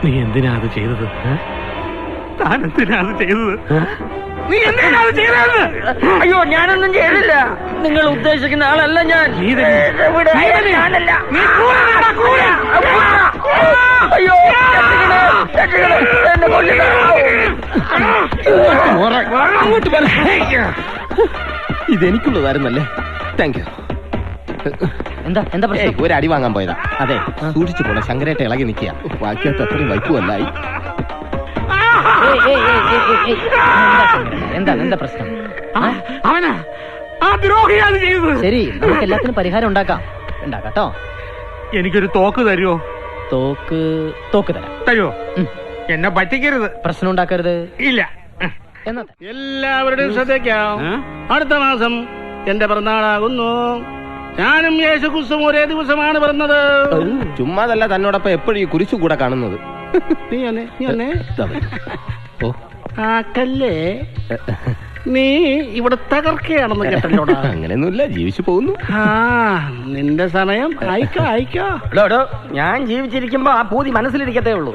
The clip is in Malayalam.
നീ എന്തിനാ അത് ചെയ്തത്? താൻ എന്തിനാ അത് ചെയ്തത്? നീ എന്തിനാ അത് ചെയ്തത്? അയ്യോ, ഞാനൊന്നും ചെയ്തില്ല. നിങ്ങൾ ഉദ്ദേശിക്കുന്ന ആളല്ല ഞാൻ. ഞാനല്ല. അയ്യോ, എന്നെ കൊല്ലുക. ഇതെനിക്കുള്ളതായിരുന്നല്ലേ? Thank you. എന്താ എന്താ പ്രശ്നം? ഒരു അടി വാങ്ങാൻ പോയതാ. അതെ, സൂക്ഷിച്ചു പോണ. ശങ്കരേട്ട ഇളകി നിൽക്കുക. ബാക്കിയത്ത് അത്രയും വൈക്കുമല്ലായി. എന്താ എന്താ പ്രശ്നം? അവനാ ആ ദ്രോഹിയാണ് ചെയ്തത്. ശരി, നമുക്ക് എല്ലാത്തിനും പരിഹാരം ഉണ്ടാക്കാട്ടോ. എനിക്കൊരു തോക്ക് തരുമോ? തോക്ക് തരാം. തരുമോ? എന്നെ പറ്റിക്കരുത്. പ്രശ്നം ഉണ്ടാക്കരുത്. ഇല്ല. എന്നാ എല്ലാവരുടെയും ശ്രദ്ധയ്ക്കാം. അടുത്ത മാസം എന്റെ പിറന്നാളാകുന്നു. ഞാനും യേശുക്രിസ്തുവും ഒരേ ദിവസമാണ് പിറന്നത്. ചുമ്മാതല്ല, തന്നോടൊപ്പം എപ്പോഴും ഈ കുരിശു കൂടെ കാണുന്നത്. ആ കല്ലേ നീ ഇവിടെ തകർക്കുകയാണെന്ന് കേട്ടല്ലോടാ. അങ്ങനെയൊന്നുമില്ല, ജീവിച്ചു പോകുന്നു. നിന്റെ സമയം അയക്കോ. ഞാൻ ജീവിച്ചിരിക്കുമ്പോ ആ പൂതി മനസ്സിലിരിക്കത്തേ ഉള്ളൂ.